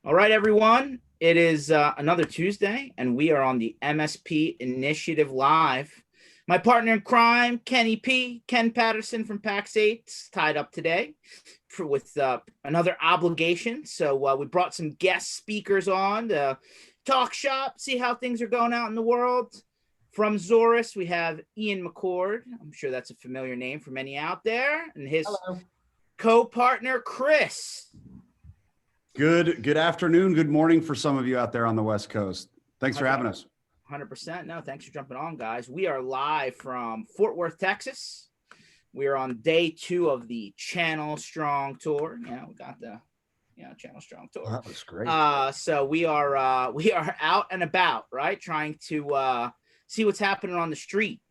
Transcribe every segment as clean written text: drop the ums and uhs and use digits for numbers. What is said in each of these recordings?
All right, everyone. It is another Tuesday, and we are on the MSP Initiative Live. My partner in crime, Ken Patterson from PAX 8, tied up today with another obligation. So we brought some guest speakers on to talk shop, see how things are going out in the world. From Zorus, we have Ian McCord. I'm sure that's a familiar name for many out there, and his co-partner, Chris. Good afternoon, good morning for some of you out there on the West Coast. Thanks for having us. 100%. No, thanks for jumping on, guys. We are live from Fort Worth, Texas. We are on day 2 of the Channel Strong Tour. Yeah, we got the Channel Strong Tour. That was great. So we are out and about, right? Trying to see what's happening on the street,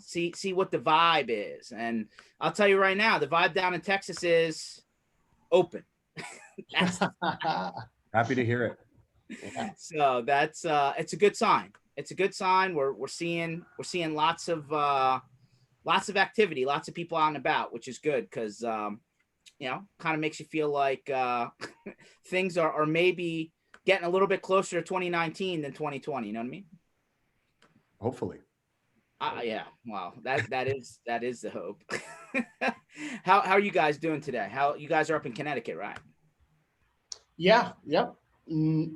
see what the vibe is. And I'll tell you right now, the vibe down in Texas is open. Happy to hear it. Yeah. So that's it's a good sign. It's a good sign. We're seeing lots of activity, lots of people out and about, which is good because kind of makes you feel like things are maybe getting a little bit closer to 2019 than 2020. You know what I mean? Hopefully. Yeah. Wow. That is the hope. How are you guys doing today? How you guys are up in Connecticut, right? Yeah. Yep.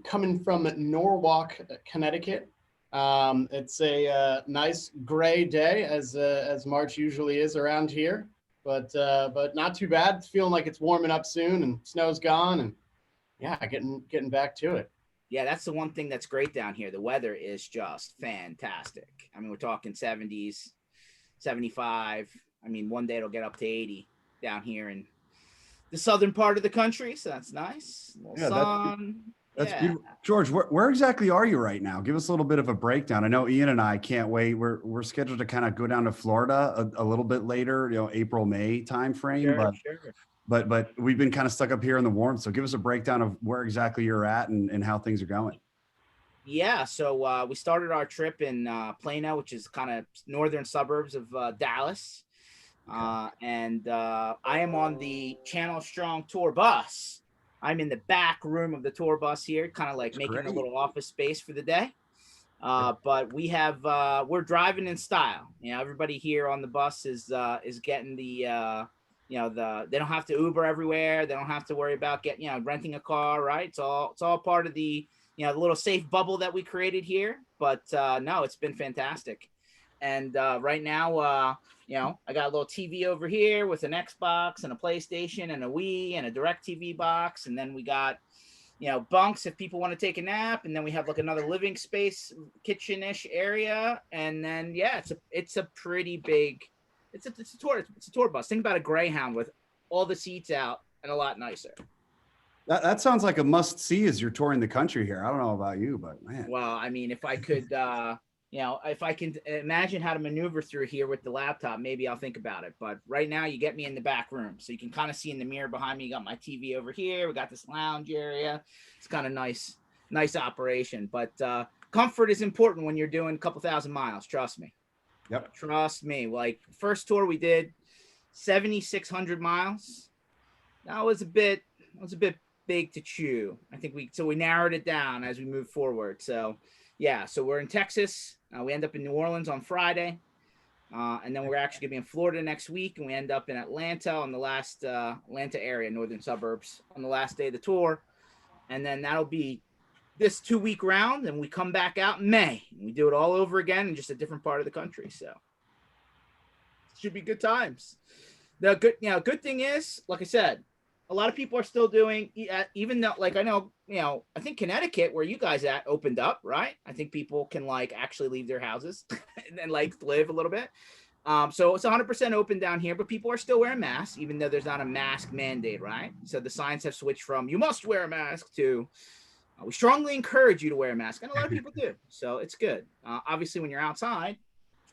Coming from Norwalk, Connecticut. It's a nice gray day as March usually is around here, but not too bad. It's feeling like it's warming up soon and snow's gone and yeah, getting back to it. Yeah, that's the one thing that's great down here. The weather is just fantastic. I mean, we're talking 70s, 75. I mean, one day it'll get up to 80 down here in the southern part of the country, so that's nice. A little sun. That's beautiful. George, where exactly are you right now? Give us a little bit of a breakdown. I know Ian and I can't wait. We're scheduled to kind of go down to Florida a little bit later, April, May timeframe. Sure. But we've been kind of stuck up here in the warmth. So give us a breakdown of where exactly you're at and how things are going. Yeah, so we started our trip in Plano, which is kind of northern suburbs of Dallas. And I am on the Channel Strong tour bus. I'm in the back room of the tour bus here, kind of like making a little office space for the day. But we have we're driving in style. Everybody here on the bus is getting the they don't have to Uber everywhere. They don't have to worry about renting a car, right? It's all part of the the little safe bubble that we created here. But no, it's been fantastic. And right now, I got a little TV over here with an Xbox and a PlayStation and a Wii and a DirecTV box. And then we got, bunks if people want to take a nap. And then we have like another living space, kitchen-ish area. And then, yeah, it's a pretty big, it's a tour bus. Think about a Greyhound with all the seats out and a lot nicer. That sounds like a must see as you're touring the country here. I don't know about you, but man. Well, I mean, if I could, if I can imagine how to maneuver through here with the laptop, maybe I'll think about it. But right now you get me in the back room. So you can kind of see in the mirror behind me, you got my TV over here. We got this lounge area. It's kind of nice operation. But comfort is important when you're doing a couple thousand miles. Trust me. Yep. Trust me. Like first tour we did 7,600 miles. That was a bit big to chew. I think we narrowed it down as we move forward. So yeah, so we're in Texas. We end up in New Orleans on Friday. And then we're actually going to be in Florida next week. And we end up in Atlanta on the last Atlanta area, northern suburbs, on the last day of the tour. And then that'll be this 2-week round. And we come back out in May. And we do it all over again in just a different part of the country. So it should be good times. The good thing is, like I said, a lot of people are still doing, even though, like, I know, I think Connecticut, where you guys at, opened up, right? I think people can actually leave their houses and live a little bit. So it's 100% open down here, but people are still wearing masks, even though there's not a mask mandate, right? So the signs have switched from "you must wear a mask" to "we strongly encourage you to wear a mask," and a lot of people do. So it's good. Obviously, when you're outside,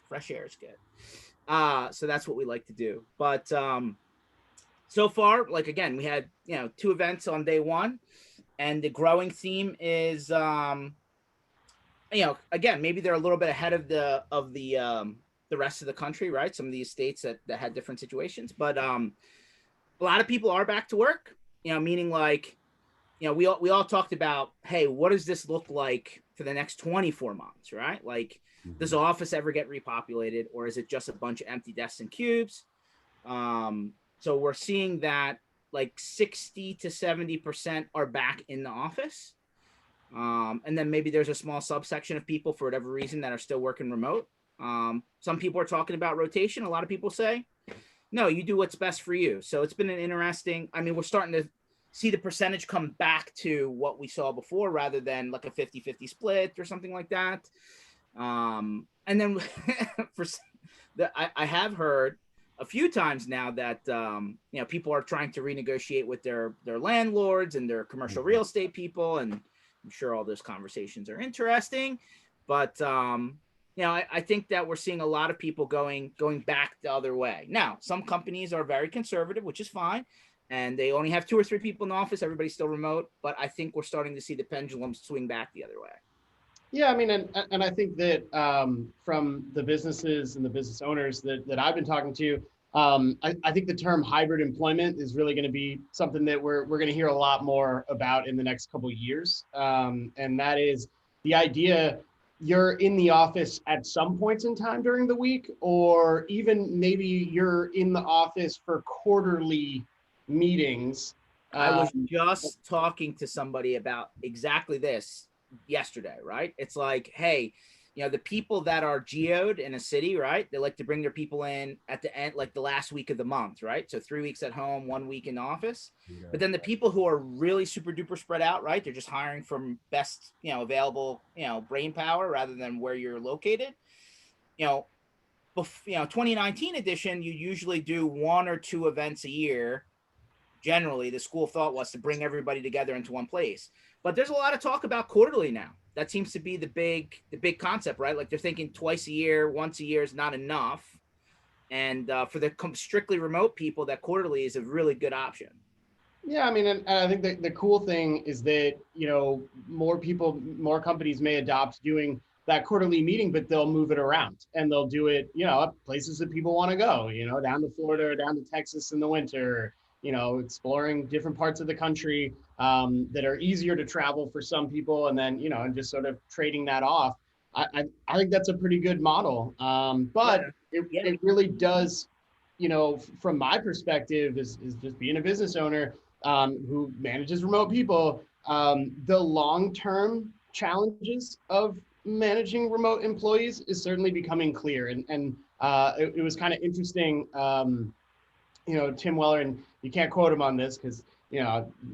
fresh air is good. So that's what we like to do. But so far, again, we had 2 events on day 1, and the growing theme is again, maybe they're a little bit ahead of the rest of the country, right? Some of these states that had different situations, but a lot of people are back to work, meaning we all talked about, hey, what does this look like for the next 24 months, right? Like, does the office ever get repopulated, or is it just a bunch of empty desks and cubes? So we're seeing that like 60 to 70% are back in the office. And then maybe there's a small subsection of people for whatever reason that are still working remote. Some people are talking about rotation. A lot of people say, no, you do what's best for you. So it's been an interesting, I mean, we're starting to see the percentage come back to what we saw before rather than like a 50-50 split or something like that. And then for I have heard a few times now that people are trying to renegotiate with their landlords and their commercial real estate people, and I'm sure all those conversations are interesting, but I think that we're seeing a lot of people going back the other way. Now, some companies are very conservative, which is fine, and they only have 2 or 3 people in the office. Everybody's still remote, but I think we're starting to see the pendulum swing back the other way. Yeah, I mean, and I think that from the businesses and the business owners that I've been talking to, I think the term hybrid employment is really going to be something that we're going to hear a lot more about in the next couple of years. And that is the idea you're in the office at some points in time during the week, or even maybe you're in the office for quarterly meetings. I was just talking to somebody about exactly this yesterday, right? It's like, hey, the people that are geoed in a city, right? They like to bring their people in at the end, like the last week of the month, right? So 3 weeks at home, 1 week in office. Yeah. But then the people who are really super duper spread out, right? They're just hiring from best, available, brain power rather than where you're located. 2019 edition, you usually do 1 or 2 events a year. Generally, the school of thought was to bring everybody together into one place. But there's a lot of talk about quarterly now. That seems to be the big concept, right? Like they're thinking twice a year, once a year is not enough. And for the strictly remote people, that quarterly is a really good option. Yeah, I mean, and I think the cool thing is that, more companies may adopt doing that quarterly meeting, but they'll move it around and they'll do it, places that people want to go, down to Florida or down to Texas in the winter, exploring different parts of the country that are easier to travel for some people. And then, and just sort of trading that off. I think that's a pretty good model. But it really does, from my perspective is just being a business owner who manages remote people, the long-term challenges of managing remote employees is certainly becoming clear. And it was kind of interesting, Tim Weller, and you can't quote him on this because,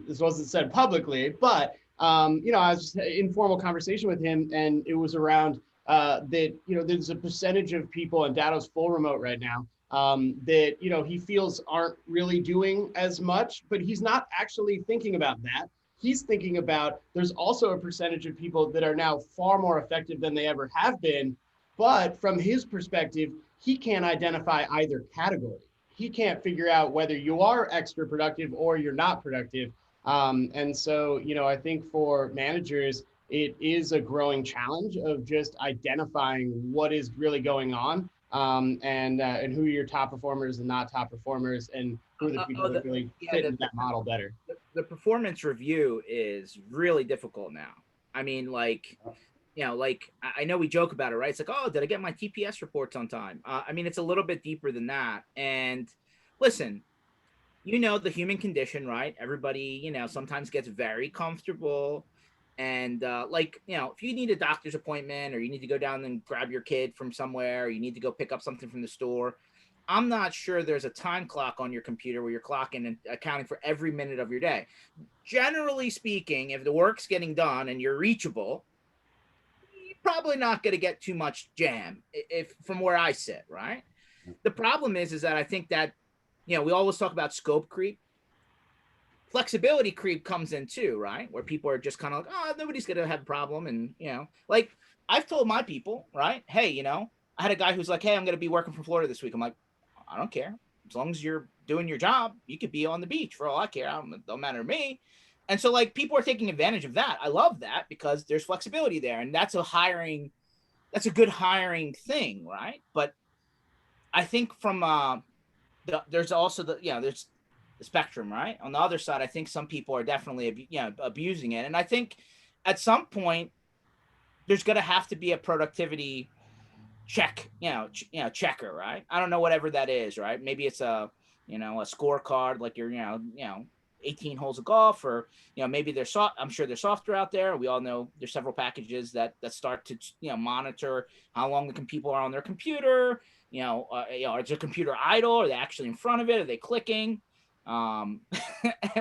this wasn't said publicly, but, I was just informal conversation with him, and it was around that, there's a percentage of people, and Datto's full remote right now, that, he feels aren't really doing as much, but he's not actually thinking about that. He's thinking about there's also a percentage of people that are now far more effective than they ever have been. But from his perspective, he can't identify either category. He can't figure out whether you are extra productive or you're not productive. And so, I think for managers, it is a growing challenge of just identifying what is really going on, and who are your top performers and not top performers, and who are the people that really fit into that model better. The performance review is really difficult now. I mean, like I know we joke about it, right? It's like, oh, did I get my TPS reports on time? I mean, it's a little bit deeper than that. And listen, the human condition, right? Everybody, sometimes gets very comfortable. And if you need a doctor's appointment, or you need to go down and grab your kid from somewhere, or you need to go pick up something from the store, I'm not sure there's a time clock on your computer where you're clocking and accounting for every minute of your day. Generally speaking, if the work's getting done and you're reachable, you're probably not going to get too much jam if from where I sit, right? The problem is that I think that, we always talk about scope creep. Flexibility creep comes in too, right? Where people are just kind of like, oh, nobody's going to have a problem. And, like I've told my people, right? Hey, I had a guy who's like, hey, I'm going to be working from Florida this week. I'm like, I don't care. As long as you're doing your job, you could be on the beach for all I care. It don't matter to me. And so like people are taking advantage of that. I love that because there's flexibility there. And that's a good hiring thing, right? But I think from there's also there's the spectrum, right? On the other side, I think some people are definitely, abusing it. And I think at some point, there's going to have to be a productivity check, checker, right? I don't know, whatever that is, right? Maybe it's a scorecard, like you're, 18 holes of golf, or, maybe there's I'm sure there's software out there. We all know there's several packages that start to, monitor how long the people are on their computer. Is their computer idle? Are they actually in front of it? Are they clicking?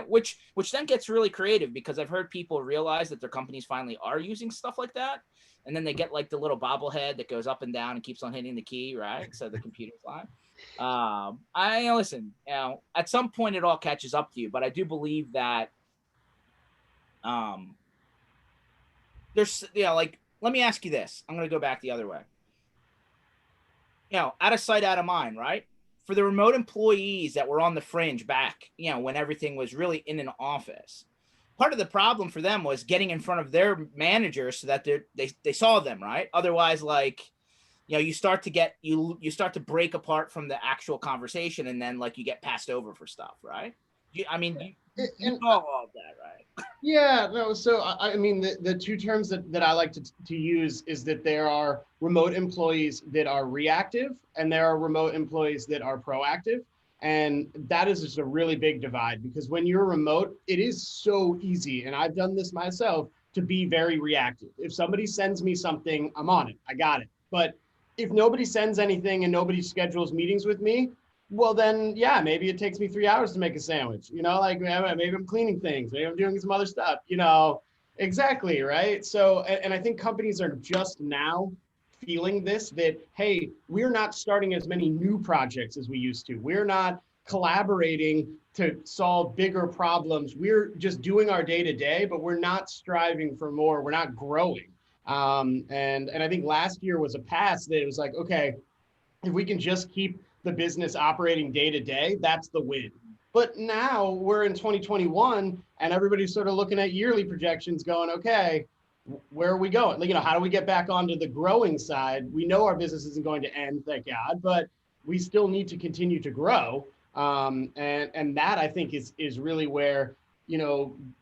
Which then gets really creative, because I've heard people realize that their companies finally are using stuff like that. And then they get like the little bobblehead that goes up and down and keeps on hitting the key, right? So the computer's live. Listen, at some point it all catches up to you, but I do believe that there's, like, let me ask you this. I'm going to go back the other way. Out of sight, out of mind, right? For the remote employees that were on the fringe back, when everything was really in an office, part of the problem for them was getting in front of their managers so that they saw them, right? Otherwise, like, you start to get, you start to break apart from the actual conversation, and then like you get passed over for stuff, right? You saw all of that, right? Yeah, no. So I mean, the two terms that I like to use is that there are remote employees that are reactive, and there are remote employees that are proactive. And that is just a really big divide, because when you're remote, it is so easy. And I've done this myself, to be very reactive. If somebody sends me something, I'm on it. I got it. But if nobody sends anything and nobody schedules meetings with me, well then, yeah, maybe it takes me 3 hours to make a sandwich, like maybe I'm cleaning things, maybe I'm doing some other stuff, exactly, right? So, and I think companies are just now feeling this, that, hey, we're not starting as many new projects as we used to. We're not collaborating to solve bigger problems. We're just doing our day to day, but we're not striving for more. We're not growing. And I think last year was a pass that it was like, okay, if we can just keep the business operating day to day, that's the win. But now we're in 2021, and everybody's sort of looking at yearly projections going, okay, where are we going? How do we get back onto the growing side? We know our business isn't going to end, thank God, but we still need to continue to grow. And that, I think, is really where,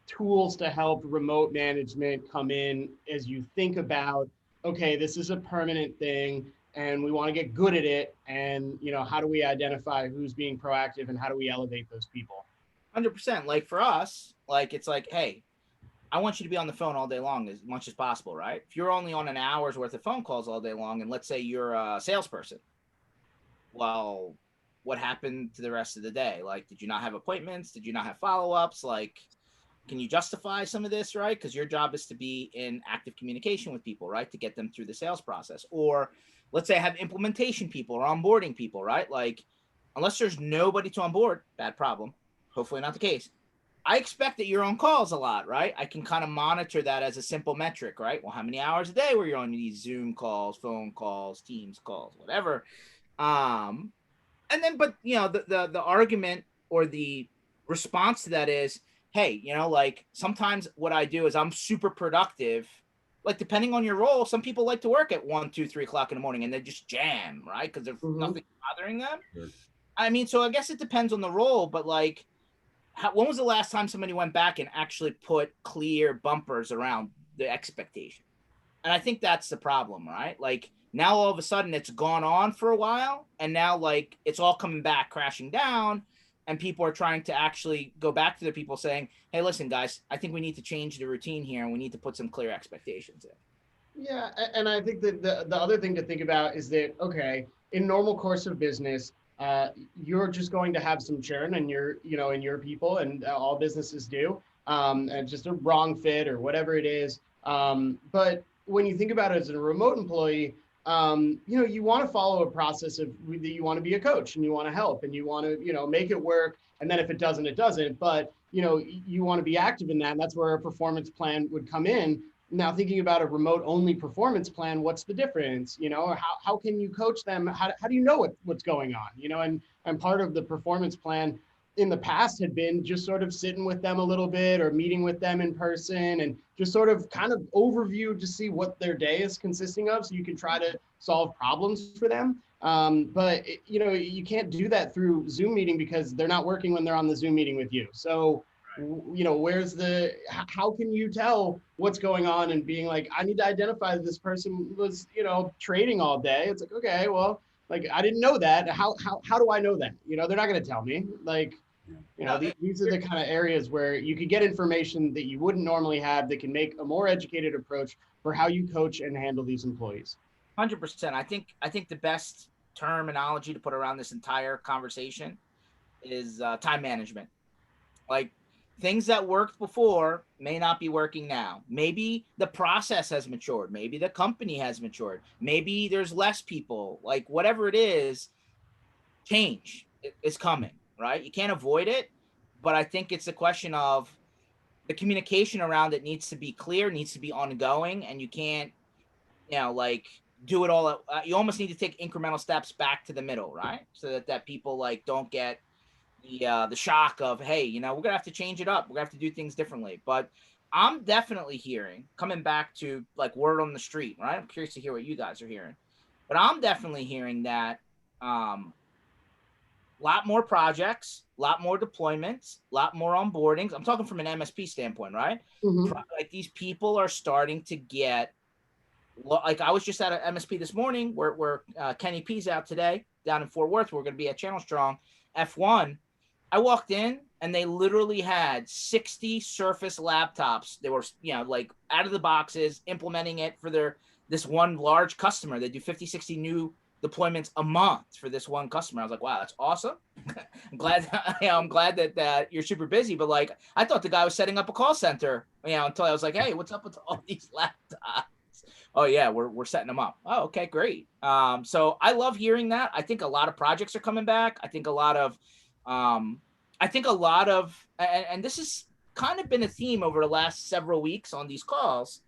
tools to help remote management come in, as you think about, okay, this is a permanent thing, and we want to get good at it. And, how do we identify who's being proactive, and how do we elevate those people? 100%. Like for us, like, it's like, hey, I want you to be on the phone all day long as much as possible, right? If you're only on an hour's worth of phone calls all day long, and let's say you're a salesperson, well, what happened to the rest of the day? Like, did you not have appointments? Did you not have follow-ups? Like, can you justify some of this, right? Because your job is to be in active communication with people, right? To get them through the sales process. Or let's say I have implementation people or onboarding people, right? Like, unless there's nobody to onboard, bad problem. Hopefully not the case. I expect that you're on calls a lot, right? I can kind of monitor that as a simple metric, right? Well, how many hours a day were you on these Zoom calls, phone calls, Teams calls, whatever. And then, but the argument or the response to that is, hey, like, sometimes what I do is I'm super productive. Like, depending on your role, some people like to work at 1, 2, 3 o'clock in the morning, and they just jam, right? Because there's nothing bothering them. Sure. I mean, so I guess it depends on the role, but like, when was the last time somebody went back and actually put clear bumpers around the expectation? And I think that's the problem, right? Like, now all of a sudden it's gone on for a while, and now like it's all coming back crashing down, and people are trying to actually go back to their people saying, hey, listen, guys, I think we need to change the routine here, and we need to put some clear expectations in. Yeah, and I think that the other thing to think about is that, okay, in normal course of business, you're just going to have some churn in your people, and all businesses do, and just a wrong fit or whatever it is. But when you think about it as a remote employee, you want to follow a process of that. You want to be a coach, and you want to help, and you want to, make it work. And then if it doesn't, it doesn't. But, you want to be active in that. And that's where a performance plan would come in. Now, thinking about a remote only performance plan, what's the difference? How can you coach them? How do you know what's going on? And part of the performance plan in the past had been just sort of sitting with them a little bit or meeting with them in person and just sort of kind of overview to see what their day is consisting of so you can try to solve problems for them. But you can't do that through Zoom meeting because they're not working when they're on the Zoom meeting with you. So, how can you tell what's going on and being like, I need to identify that this person was, trading all day. It's like, okay, well, like, I didn't know that. How do I know that? They're not going to tell me. Like, these are the kind of areas where you could get information that you wouldn't normally have that can make a more educated approach for how you coach and handle these employees. 100%. I think the best terminology to put around this entire conversation is time management. Like, things that worked before may not be working now. Maybe the process has matured. Maybe the company has matured. Maybe there's less people. Like, whatever it is, change is coming, right? You can't avoid it, but I think it's a question of the communication around it needs to be clear, needs to be ongoing, and you can't, like, do it all. You almost need to take incremental steps back to the middle, right? So that people like don't get the shock of, hey, we're gonna have to change it up. We're gonna have to do things differently. But I'm definitely hearing, coming back to like word on the street, right? I'm curious to hear what you guys are hearing, but I'm definitely hearing that a lot more projects, a lot more deployments, a lot more onboardings. I'm talking from an MSP standpoint, right? Mm-hmm. Like, these people are starting to get, like, I was just at an MSP this morning where Kenny P's out today down in Fort Worth. We're going to be at Channel Strong F1. I walked in and they literally had 60 Surface laptops. They were, like, out of the boxes, implementing it for this one large customer. They do 50, 60 new deployments a month for this one customer. I was like, wow, that's awesome. I'm glad, I'm glad that you're super busy. But like, I thought the guy was setting up a call center, until I was like, hey, what's up with all these laptops? Oh yeah, we're setting them up. Oh, okay, great. So I love hearing that. I think a lot of projects are coming back. I think a lot of, and this has kind of been a theme over the last several weeks on these calls,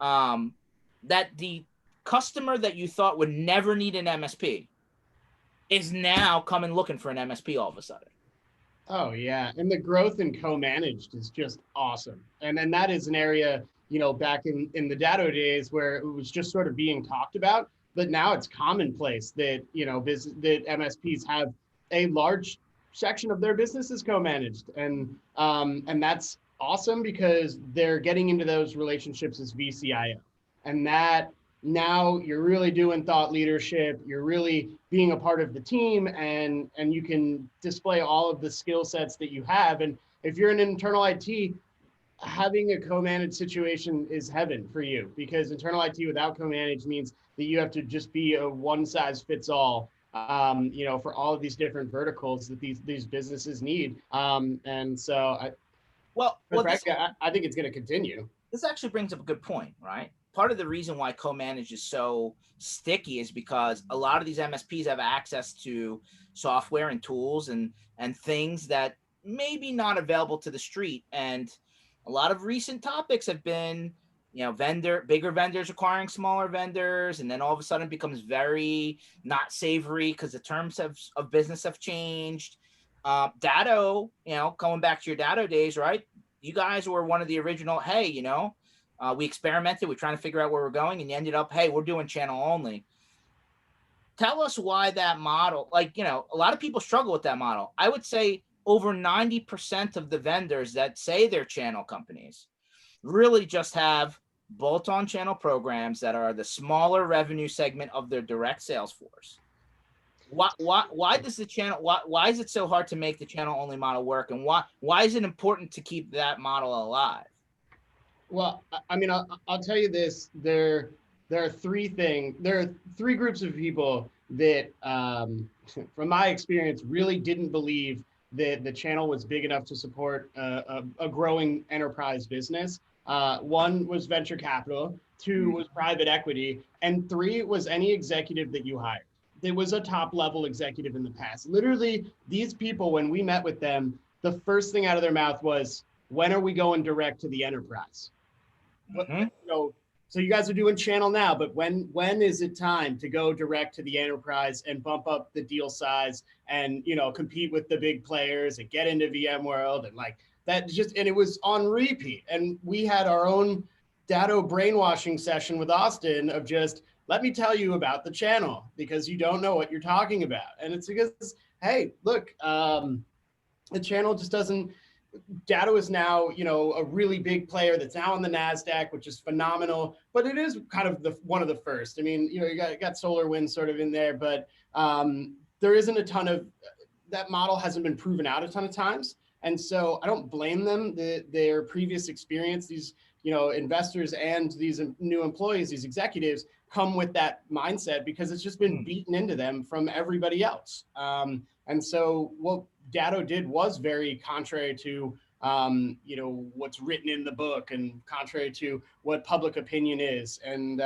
that the customer that you thought would never need an MSP is now coming looking for an MSP all of a sudden. Oh yeah, and the growth in co-managed is just awesome. And then that is an area, back in the Datto days where it was just sort of being talked about, but now it's commonplace that, that MSPs have a large section of their business is co-managed. And that's awesome because they're getting into those relationships as VCIO. And that now you're really doing thought leadership, you're really being a part of the team, and you can display all of the skill sets that you have. And if you're in internal IT, having a co-managed situation is heaven for you, because internal IT without co-managed means that you have to just be a one size fits all, for all of these different verticals that these businesses need. And so frankly, I think it's going to continue. This actually brings up a good point, right? Part of the reason why co-managed is so sticky is because a lot of these MSPs have access to software and tools and things that maybe not available to the street. And a lot of recent topics have been, bigger vendors acquiring smaller vendors, and then all of a sudden it becomes very not savory because the terms of business have changed. Datto, going back to your Datto days, right? You guys were one of the original, hey, we experimented, we're trying to figure out where we're going, and you ended up, hey, we're doing channel only. Tell us why that model, a lot of people struggle with that model. I would say over 90% of the vendors that say they're channel companies really just have bolt-on channel programs that are the smaller revenue segment of their direct sales force. Why does the channel, why is it so hard to make the channel only model work, and why is it important to keep that model alive? Well, I mean, I'll tell you this. There are three groups of people that, from my experience, really didn't believe that the channel was big enough to support a growing enterprise business. One was venture capital, two was private equity, and three was any executive that you hired. There was a top level executive in the past. Literally, these people, when we met with them, the first thing out of their mouth was, when are we going direct to the enterprise? Mm-hmm. so you guys are doing channel now, but when is it time to go direct to the enterprise and bump up the deal size and, you know, compete with the big players and get into VMworld and like that just, and it was on repeat. And we had our own Datto brainwashing session with Austin of just, let me tell you about the channel because you don't know what you're talking about. And it's because, hey, look, the channel just doesn't, Datto is now, you know, a really big player that's now on the NASDAQ, which is phenomenal, but it is kind of one of the first. I mean, you know, you got SolarWinds sort of in there, but there isn't a ton of, that model hasn't been proven out a ton of times. And so I don't blame them, their previous experience, these, you know, investors and these new employees, these executives come with that mindset because it's just been beaten into them from everybody else. And so what Datto did was very contrary to, you know, what's written in the book and contrary to what public opinion is. And,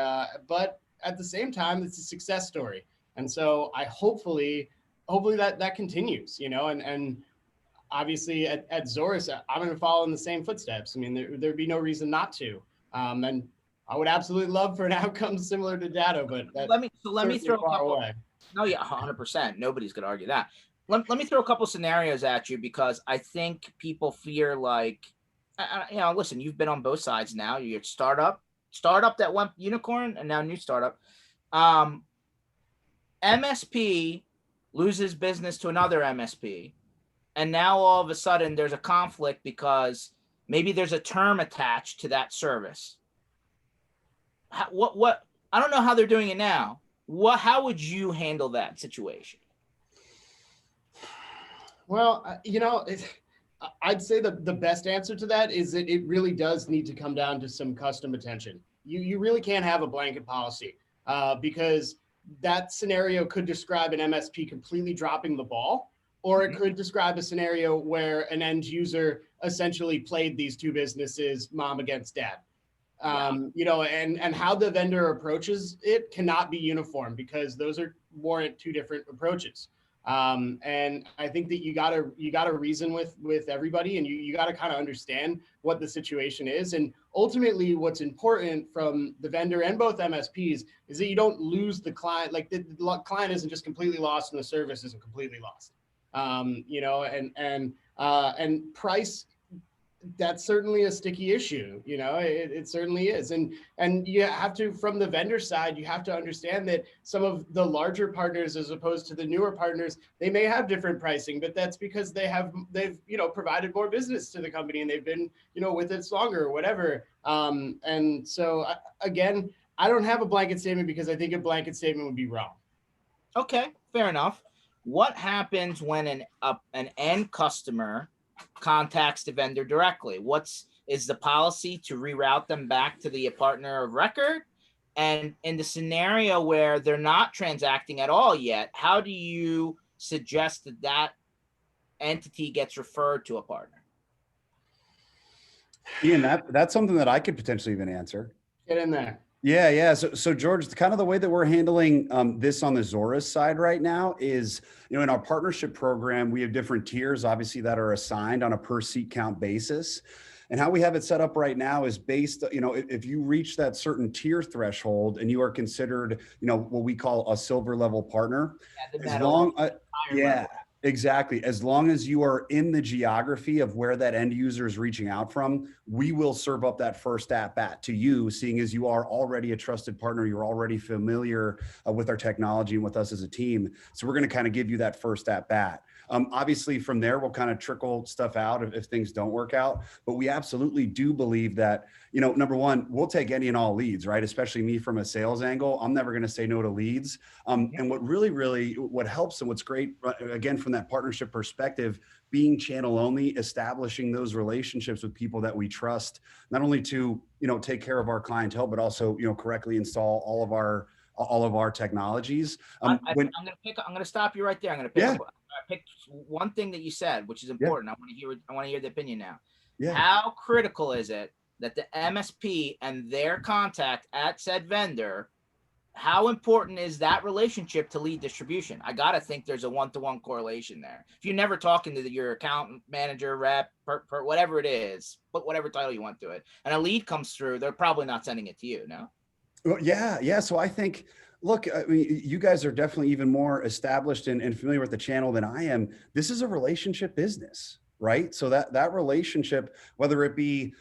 but at the same time, it's a success story. And so I hopefully that continues, you know, and obviously at Zorus, I'm going to follow in the same footsteps. I mean, there'd be no reason not to. And I would absolutely love for an outcome similar to Datto, but let me throw a couple. away. No, yeah, 100%. Nobody's going to argue that. Let me throw a couple scenarios at you because I think people fear like, you know, listen, you've been on both sides now. You're startup that went unicorn and now new startup. MSP loses business to another MSP. And now all of a sudden there's a conflict because maybe there's a term attached to that service. What, I don't know how they're doing it now. How would you handle that situation? Well, you know, I'd say the best answer to that is that it really does need to come down to some custom attention. You really can't have a blanket policy because that scenario could describe an MSP completely dropping the ball, or it could describe a scenario where an end user essentially played these two businesses mom against dad. You know, and how the vendor approaches it cannot be uniform because those warrant two different approaches. And I think that you gotta reason with everybody, and you gotta kind of understand what the situation is. And ultimately what's important from the vendor and both MSPs is that you don't lose the client. Like the client isn't just completely lost and the service isn't completely lost. You know, and price, that's certainly a sticky issue. You know, it certainly is. And you have to, from the vendor side, you have to understand that some of the larger partners, as opposed to the newer partners, they may have different pricing, but that's because they've, you know, provided more business to the company and they've been, you know, with it longer or whatever. And so again, I don't have a blanket statement because I think a blanket statement would be wrong. Okay, fair enough. What happens when an end customer contacts the vendor directly? Is the policy to reroute them back to the partner of record? And in the scenario where they're not transacting at all yet, how do you suggest that entity gets referred to a partner? Ian, that's something that I could potentially even answer. Get in there. Yeah. So George, kind of the way that we're handling this on the Zorus side right now is, you know, in our partnership program, we have different tiers, obviously, that are assigned on a per seat count basis. And how we have it set up right now is based, you know, if you reach that certain tier threshold and you are considered, you know, what we call a silver level partner, exactly. As long as you are in the geography of where that end user is reaching out from, we will serve up that first at bat to you, seeing as you are already a trusted partner. You're already familiar with our technology and with us as a team. So we're going to kind of give you that first at bat. Obviously, from there, we'll kind of trickle stuff out if things don't work out. But we absolutely do believe that, you know, number one, we'll take any and all leads, right? Especially me from a sales angle. I'm never going to say no to leads. And what helps and what's great, again, from that partnership perspective, being channel only, establishing those relationships with people that we trust, not only to, you know, take care of our clientele, but also, you know, correctly install all of our technologies. I'm going to stop you right there. I'm going to pick one thing that you said, which is important. I want to hear the opinion now. How critical is it that the MSP and their contact at said vendor how important is that relationship to lead distribution? I got to think there's a one-to-one correlation there. If you're never talking to your account manager, rep, whatever it is, put whatever title you want to it, and a lead comes through, they're probably not sending it to you, no? Well, yeah. So I think, look, I mean, you guys are definitely even more established and familiar with the channel than I am. This is a relationship business, right? So that relationship, whether it be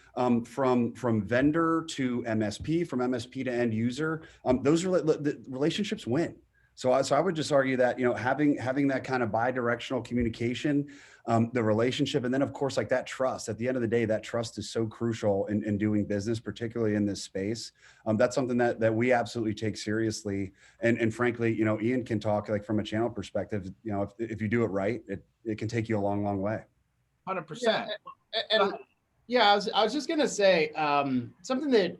from vendor to MSP, from MSP to end user, the relationships win. So I would just argue that, having that kind of bi-directional communication, the relationship, and then of course, like that trust, at the end of the day, that trust is so crucial in doing business, particularly in this space. That's something that we absolutely take seriously. And frankly, Ian can talk like from a channel perspective, if you do it right, it can take you a long, long way. 100%. Yeah, and yeah, I was just gonna say something that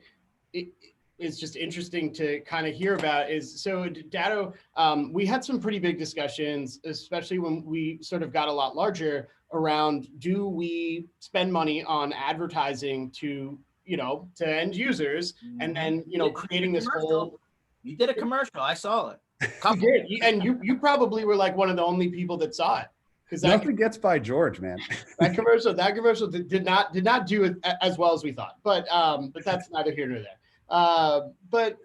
is just interesting to kind of hear about is, so Datto, we had some pretty big discussions, especially when we sort of got a lot larger, around, do we spend money on advertising to end users, and then creating this whole. You did a commercial, I saw it. You did, and you probably were like one of the only people that saw it, because nothing gets by George, man. that commercial did not do it as well as we thought, but that's neither here nor there. But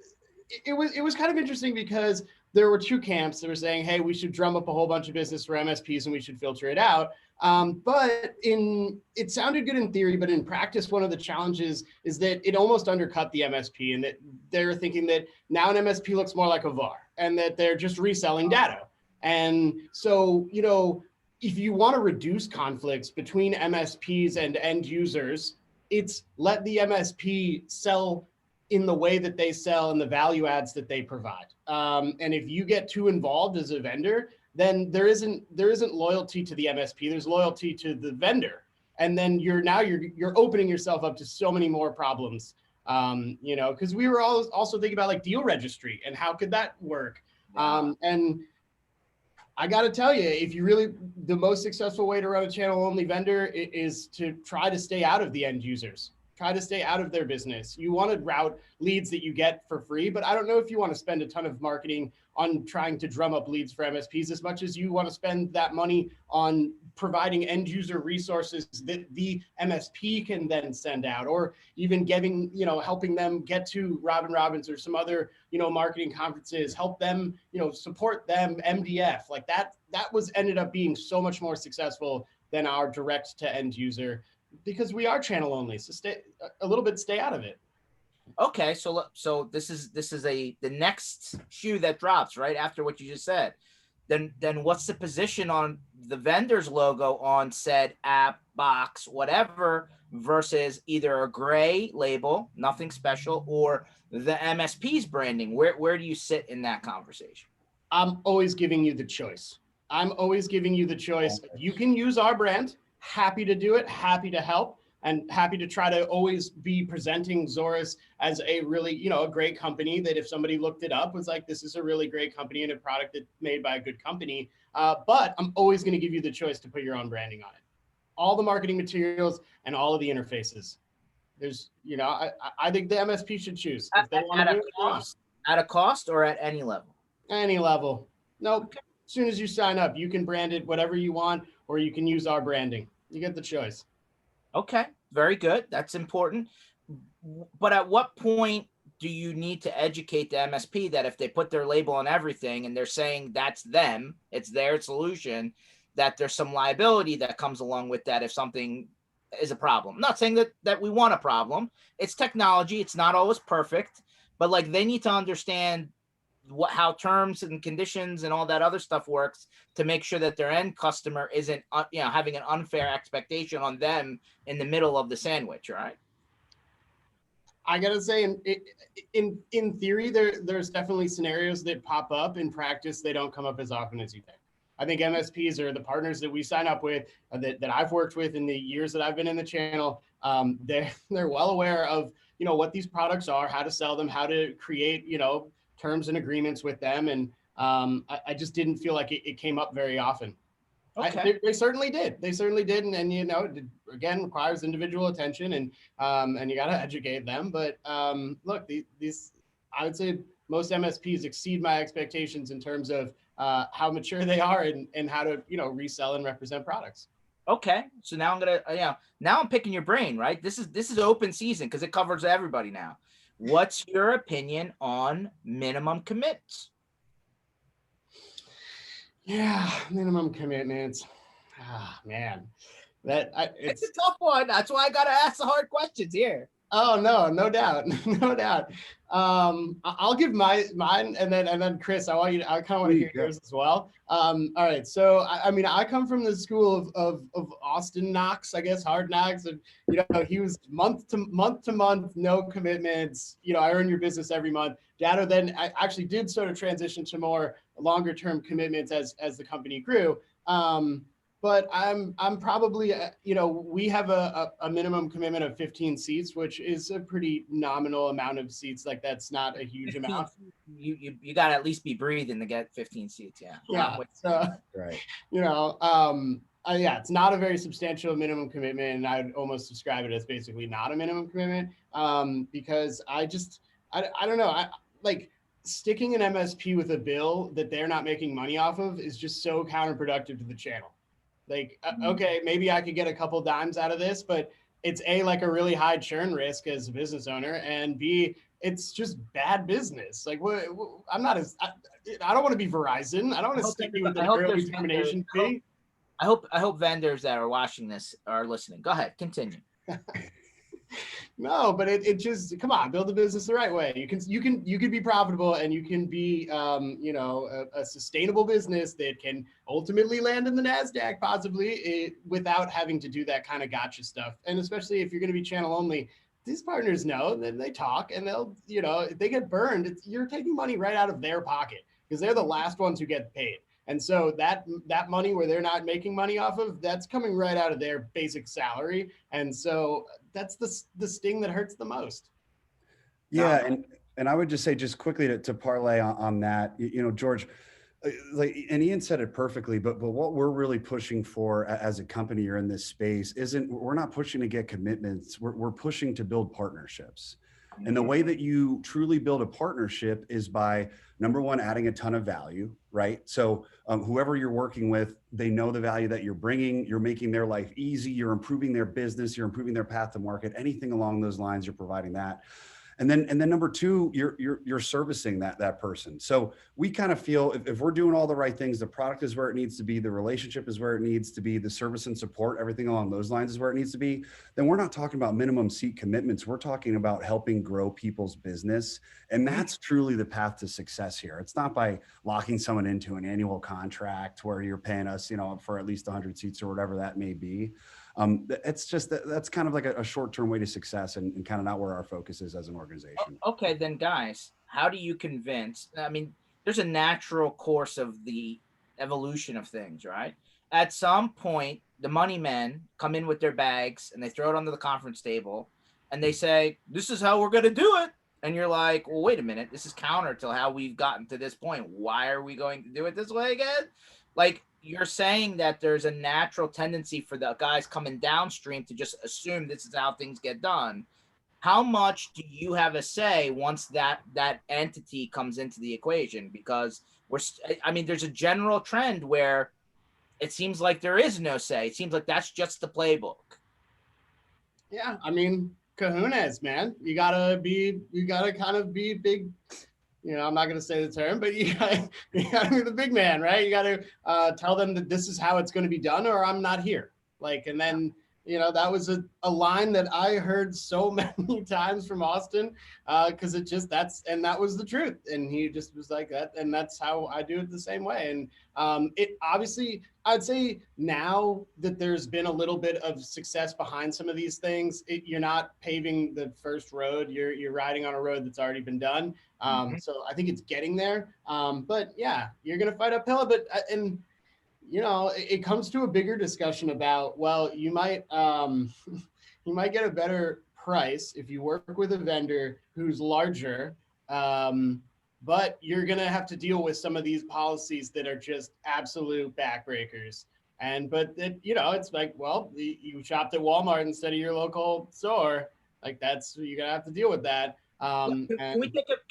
it was kind of interesting, because there were two camps that were saying, hey, we should drum up a whole bunch of business for MSPs and we should filter it out. But it sounded good in theory, but in practice, one of the challenges is that it almost undercut the MSP, and that they're thinking that now an MSP looks more like a VAR, and that they're just reselling data. And so, if you want to reduce conflicts between MSPs and end users, it's let the MSP sell in the way that they sell and the value adds that they provide. And if you get too involved as a vendor, then there isn't loyalty to the MSP. There's loyalty to the vendor, and then you're opening yourself up to so many more problems. Because we were also thinking about like deal registry and how could that work. Yeah. And I got to tell you, the most successful way to run a channel only vendor is to try to stay out of the end users. Try to stay out of their business. You want to route leads that you get for free, but I don't know if you want to spend a ton of marketing on trying to drum up leads for MSPs as much as you want to spend that money on providing end user resources that the MSP can then send out, or even helping them get to Robin Robbins or some other, marketing conferences, help them, support them, MDF, like that ended up being so much more successful than our direct to end user, because we are channel only. So stay out of it. Okay, so this is the next shoe that drops right after what you just said. Then what's the position on the vendor's logo on said app, box, whatever, versus either a gray label, nothing special, or the MSP's branding? Where do you sit in that conversation? I'm always giving you the choice. You can use our brand. Happy to do it. Happy to help. And happy to try to always be presenting Zorus as a really, a great company that if somebody looked it up was like, this is a really great company and a product that's made by a good company. But I'm always going to give you the choice to put your own branding on it. All the marketing materials and all of the interfaces. There's, I think the MSP should choose. If they want to do it, at a cost or at any level? Any level. Nope. Okay. As soon as you sign up, you can brand it whatever you want, or you can use our branding. You get the choice. Okay, very good. That's important. But at what point do you need to educate the MSP that if they put their label on everything and they're saying that's them, it's their solution, that there's some liability that comes along with that if something is a problem? I'm not saying that we want a problem. It's technology. It's not always perfect, but like they need to understand how terms and conditions and all that other stuff works to make sure that their end customer isn't having an unfair expectation on them in the middle of the sandwich, right? I gotta say, in theory, there's definitely scenarios that pop up. In practice, they don't come up as often as you think. I think MSPs are the partners that we sign up with, that I've worked with in the years that I've been in the channel. They're well aware of what these products are, how to sell them, how to create terms and agreements with them, and I just didn't feel like it came up very often. Okay. They certainly did, and it again requires individual attention, and you got to educate them. But look, these I would say most MSPs exceed my expectations in terms of how mature they are and how to, resell and represent products. Okay, so now I'm gonna, now I'm picking your brain, right? This is open season because it covers everybody now. What's your opinion on minimum commits? Yeah, minimum commitments. Ah, man, It's a tough one. That's why I gotta ask the hard questions here. Oh no doubt, no doubt. I'll give mine, and then Chris, I kind of want to hear yours as well. All right, so I mean, I come from the school of Austin Knox, I guess, hard knocks, and he was month to month, no commitments. I earn your business every month. Dado then I actually did sort of transition to more longer term commitments as the company grew. But I'm probably, we have a minimum commitment of 15 seats, which is a pretty nominal amount of seats. Like that's not a huge amount. You got to at least be breathing to get 15 seats. Yeah. Yeah. So, right. Yeah, it's not a very substantial minimum commitment. And I'd almost describe it as basically not a minimum commitment because I don't know. I like sticking an MSP with a bill that they're not making money off of is just so counterproductive to the channel. Like, okay, maybe I could get a couple dimes out of this, but it's A, like a really high churn risk as a business owner, and B, it's just bad business. Like, I'm not I don't want to be Verizon. I don't want to stick you with an early termination fee. I hope vendors that are watching this are listening. Go ahead, continue. No, but it just, come on, build a business the right way. You can be profitable and you can be, a sustainable business that can ultimately land in the NASDAQ possibly without having to do that kind of gotcha stuff. And especially if you're going to be channel only, these partners know, then they talk and they'll, if they get burned, you're taking money right out of their pocket because they're the last ones who get paid. And so that money where they're not making money off of, that's coming right out of their basic salary. And so that's the sting that hurts the most. Yeah. And I would just say just quickly to parlay on that, George, like, and Ian said it perfectly, but what we're really pushing for as a company or in this space we're not pushing to get commitments. We're pushing to build partnerships. And the way that you truly build a partnership is by, number one, adding a ton of value, right? So whoever you're working with, they know the value that you're bringing, you're making their life easy, you're improving their business, you're improving their path to market, anything along those lines, you're providing that. And then number two, you're servicing that person. So we kind of feel if we're doing all the right things, the product is where it needs to be, the relationship is where it needs to be, the service and support, everything along those lines is where it needs to be, then we're not talking about minimum seat commitments. We're talking about helping grow people's business. And that's truly the path to success here. It's not by locking someone into an annual contract where you're paying us, for at least 100 seats or whatever that may be. It's just that's kind of like a short-term way to success and kind of not where our focus is as an organization. Okay, then guys, how do you convince? I mean, there's a natural course of the evolution of things, right? At some point, the money men come in with their bags and they throw it onto the conference table and they say, "This is how we're going to do it." And you're like, "Well, wait a minute. This is counter to how we've gotten to this point. Why are we going to do it this way again?" Like, you're saying that there's a natural tendency for the guys coming downstream to just assume this is how things get done. How much do you have a say once that entity comes into the equation? Because there's a general trend where it seems like there is no say. It seems like that's just the playbook. Yeah, I mean, kahunas, man. You gotta kind of be big. I'm not going to say the term, but you gotta be the big man, right? You got to tell them that this is how it's going to be done or I'm not here. And then, that was a line that I heard so many times from Austin because that was the truth. And he just was like that. And that's how I do it the same way. And it obviously, I'd say now that there's been a little bit of success behind some of these things, you're not paving the first road. You're riding on a road that's already been done. So I think it's getting there. But yeah, you're going to fight uphill. But it comes to a bigger discussion about, well, you might get a better price if you work with a vendor who's larger, but you're going to have to deal with some of these policies that are just absolute backbreakers. But it's like, well, you shopped at Walmart instead of your local store. Like you're going to have to deal with that. Can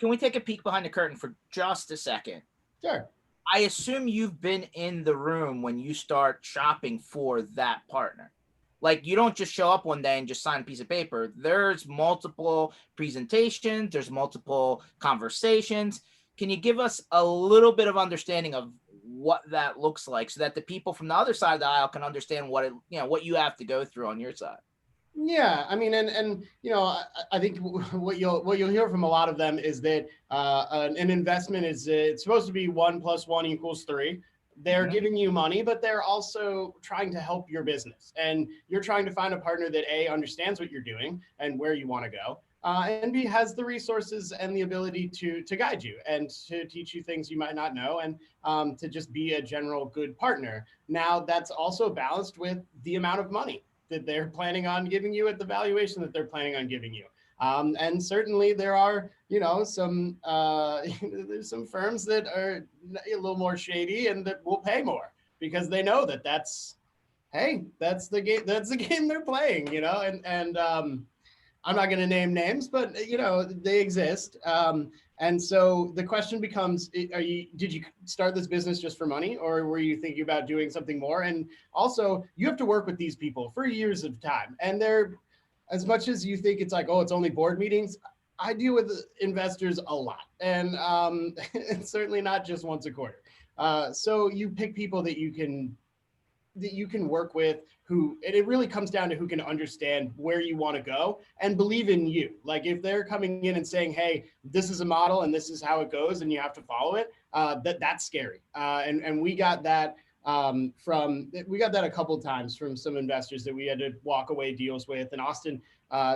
we take a peek behind the curtain for just a second? Sure. I assume you've been in the room when you start shopping for that partner. Like, you don't just show up one day and just sign a piece of paper. There's multiple presentations, there's multiple conversations. Can you give us a little bit of understanding of what that looks like so that the people from the other side of the aisle can understand what what you have to go through on your side? Yeah, I mean, and I think what you'll hear from a lot of them is that an investment is it's supposed to be 1 + 1 = 3. They're giving you money, but they're also trying to help your business, and you're trying to find a partner that A, understands what you're doing and where you want to go, and B, has the resources and the ability to guide you and to teach you things you might not know, and to just be a general good partner. Now, that's also balanced with the amount of money that they're planning on giving you at the valuation that they're planning on giving you. And certainly there are, some there's some firms that are a little more shady and that will pay more because they know that that's the game. That's the game they're playing, and I'm not going to name names, but they exist. And so the question becomes, did you start this business just for money, or were you thinking about doing something more? And also, you have to work with these people for years of time. And they're, as much as you think it's like, oh, it's only board meetings, I deal with investors a lot, and it's certainly not just once a quarter. So you pick people that you can work with, and it really comes down to who can understand where you want to go and believe in you. Like, if they're coming in and saying, hey, this is a model and this is how it goes and you have to follow it, that's scary. And we got that a couple of times from some investors that we had to walk away deals with. And Austin,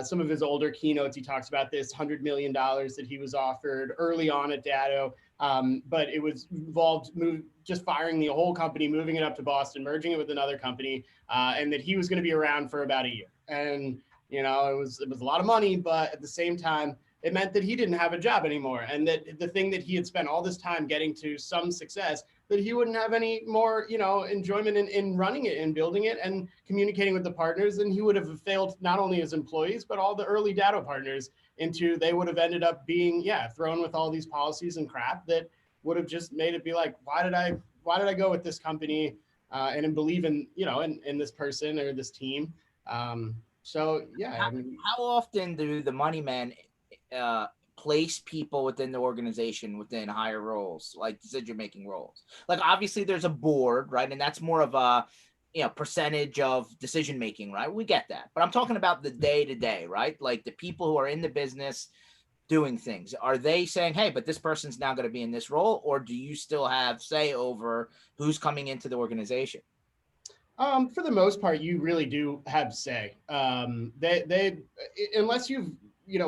some of his older keynotes, he talks about this $100 million that he was offered early on at Datto. But it was involved just firing the whole company, moving it up to Boston, merging it with another company, and that he was going to be around for about a year. And it was a lot of money, but at the same time, it meant that he didn't have a job anymore, and that the thing that he had spent all this time getting to some success, that he wouldn't have any more enjoyment in running it and building it and communicating with the partners, and he would have failed not only as employees but all the early Datto partners. They would have ended up being thrown with all these policies and crap that would have just made it be like, why did I go with this company and believe in in this person or this team. So yeah. How often do the money men place people within the organization within higher roles, like decision-making roles? Like, obviously there's a board, right? And that's more of a percentage of decision making, right? We get that. But I'm talking about the day-to-day, right? Like the people who are in the business doing things. Are they saying, hey, but this person's now going to be in this role? Or do you still have say over who's coming into the organization? For the most part, you really do have say. They unless you've